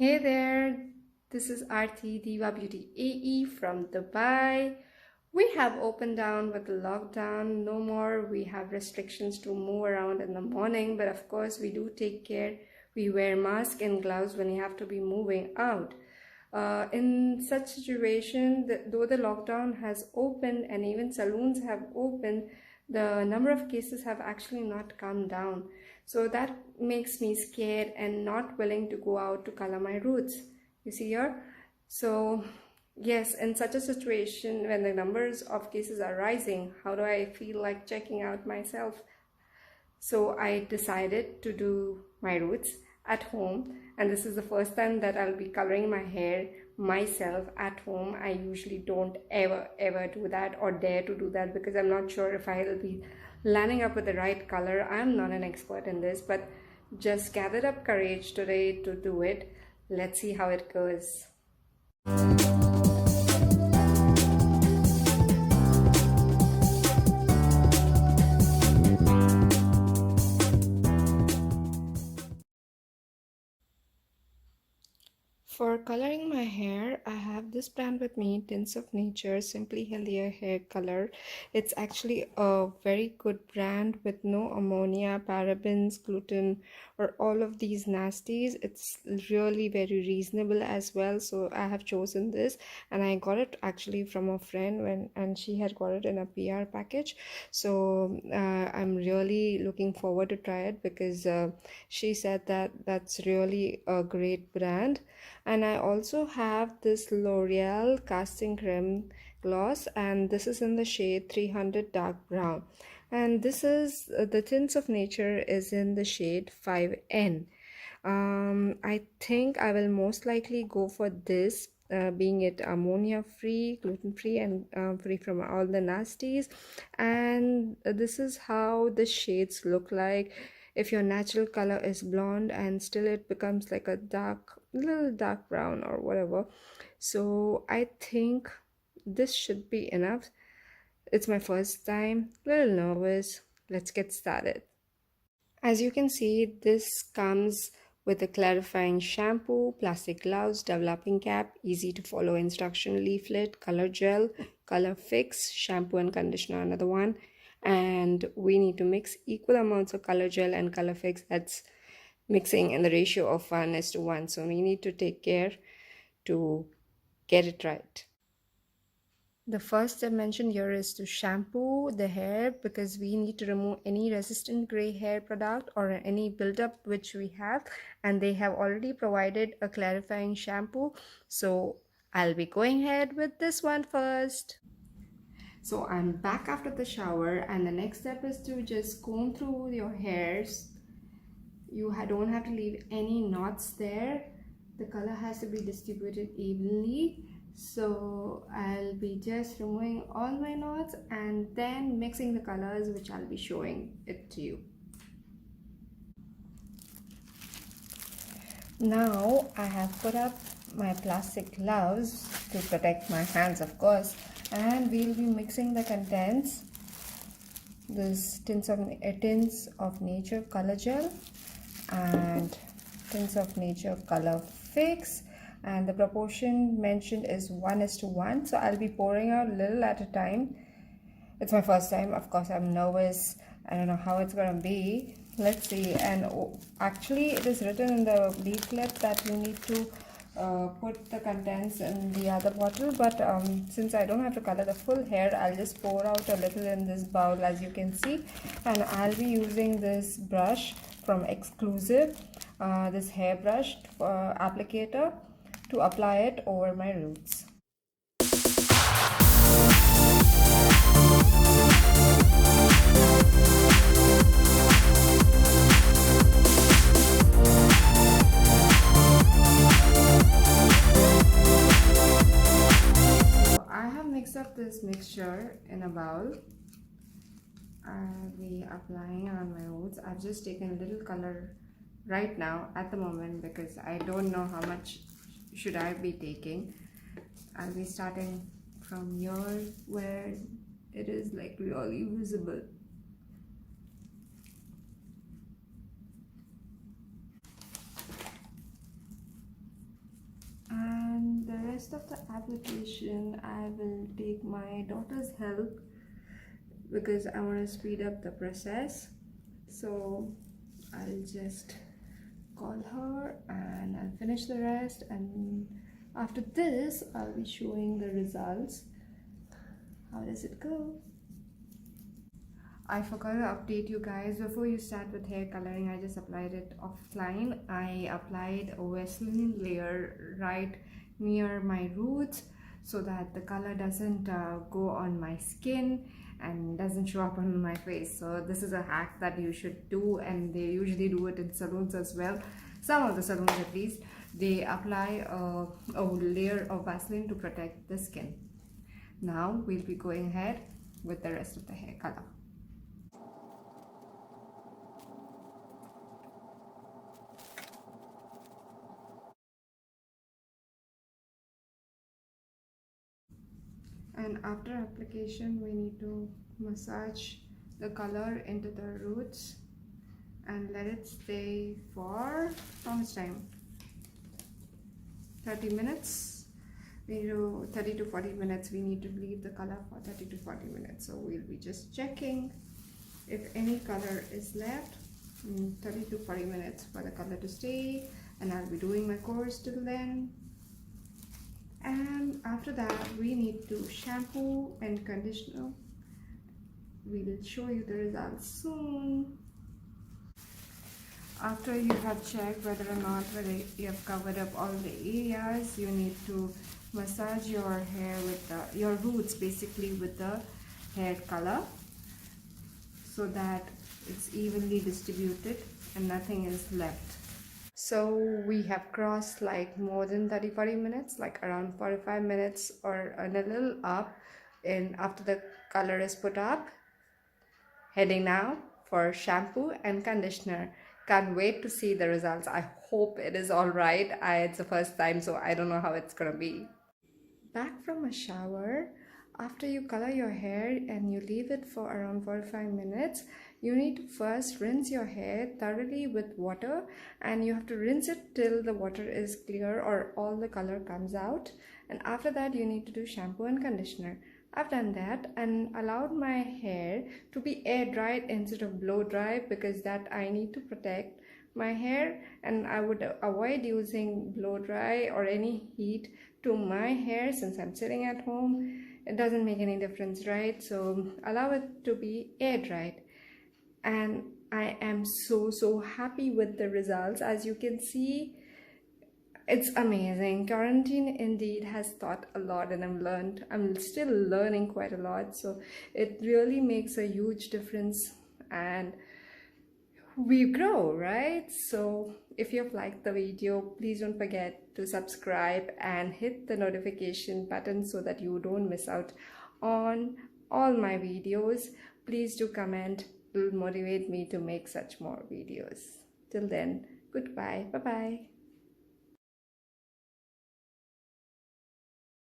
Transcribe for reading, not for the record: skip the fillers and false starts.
Hey there, this is Aarti Diva Beauty AE from Dubai. We have opened down with the lockdown, no more. We have restrictions to move around in the morning, but of course, we do take care. We wear mask and gloves when you have to be moving out. In such situation, though the lockdown has opened and even saloons have opened, the number of cases have actually not come down. So that makes me scared and not willing to go out to color my roots. You see here? So yes, in such a situation when the numbers of cases are rising, how do I feel like checking out myself? So I decided to do my roots at home, and this is the first time that I'll be coloring my hair myself at home. I usually don't ever do that or dare to do that because I'm not sure if I'll be landing up with the right color. I'm not an expert in this, but just gathered up courage today to do it. Let's see how it goes. For coloring my hair, I have this brand with me, Tints of Nature Simply Healthier Hair Color. It's actually a very good brand with no ammonia, parabens, gluten, or all of these nasties. It's really very reasonable as well. So I have chosen this, and I got it actually from a friend and she had got it in a PR package. So I'm really looking forward to try it because she said that that's really a great brand. And I also have this L'Oreal casting creme gloss, and this is in the shade 300 dark brown, and this is the Tints of Nature is in the shade 5N. I think I will most likely go for this, being it ammonia free, gluten free, and free from all the nasties. And this is how the shades look like. If your natural color is blonde and still it becomes like a little dark brown or whatever. So I think this should be enough. It's my first time, little nervous. Let's get started. As you can see, this comes with a clarifying shampoo, plastic gloves, developing cap, easy to follow instruction leaflet, color gel, color fix, shampoo and conditioner, another one. And we need to mix equal amounts of color gel and color fix. That's mixing in the ratio of 1:1. So we need to take care to get it right. The first step mentioned here is to shampoo the hair because we need to remove any resistant gray hair product or any buildup which we have, and they have already provided a clarifying shampoo. So I'll be going ahead with this one first. So I'm back after the shower, and the next step is to just comb through your hairs. You don't have to leave any knots there. The color has to be distributed evenly. So I'll be just removing all my knots and then mixing the colors, which I'll be showing it to you. Now I have put up my plastic gloves to protect my hands, of course, and we'll be mixing the contents. This Tints of Nature color gel and Tints of Nature color fix, and the proportion mentioned is 1:1. So I'll be pouring out a little at a time. It's my first time, of course. I'm nervous. I don't know how it's gonna be. Let's see. And actually it is written in the leaflet that you need to put the contents in the other bottle, but since I don't have to color the full hair, I'll just pour out a little in this bowl, as you can see. And I'll be using this brush from Exclusive, this hairbrush applicator, to apply it over my roots. So I have mixed up this mixture in a bowl. I'll be applying on my roots. I've just taken a little color right now at the moment because I don't know how much should I be taking. I'll be starting from here where it is like really visible. rest of the application, I will take my daughter's help because I want to speed up the process. So I'll just call her and I'll finish the rest, and after this I'll be showing the results. How does it go? I forgot to update you guys, before you start with hair coloring, I just applied it offline. I applied a Vaseline layer right near my roots so that the color doesn't go on my skin and doesn't show up on my face. So this is a hack that you should do, and they usually do it in salons as well. Some of the salons at least, they apply a layer of Vaseline to protect the skin. Now we'll be going ahead with the rest of the hair color. And after application, we need to massage the color into the roots and let it stay for how much time? 30 minutes. We do 30 to 40 minutes. We need to leave the color for 30 to 40 minutes. So we'll be just checking if any color is left. 30 to 40 minutes for the color to stay, and I'll be doing my course till then. And after that, we need to shampoo and conditioner. We will show you the results soon. After you have checked whether you have covered up all the areas, you need to massage your hair with your roots basically with the hair color so that it's evenly distributed and nothing is left. So we have crossed like more than 30-40 minutes, like around 45 minutes or a little up, and after the color is put up, heading now for shampoo and conditioner. Can't wait to see the results. I hope it is all right. It's the first time, so I don't know how it's gonna be. Back from a shower, after you color your hair and you leave it for around 45 minutes, you need to first rinse your hair thoroughly with water, and you have to rinse it till the water is clear or all the color comes out. And after that, you need to do shampoo and conditioner. I've done that and allowed my hair to be air dried instead of blow dry, because that I need to protect my hair, and I would avoid using blow dry or any heat to my hair since I'm sitting at home. It doesn't make any difference, right? So allow it to be air dried. And I am so happy with the results. As you can see, it's amazing. Quarantine indeed has taught a lot, and I'm still learning quite a lot. So it really makes a huge difference, and we grow, right? So if you've liked the video, please don't forget to subscribe and hit the notification button so that you don't miss out on all my videos. Please do comment. It will motivate me to make such more videos. Till then, goodbye. Bye bye.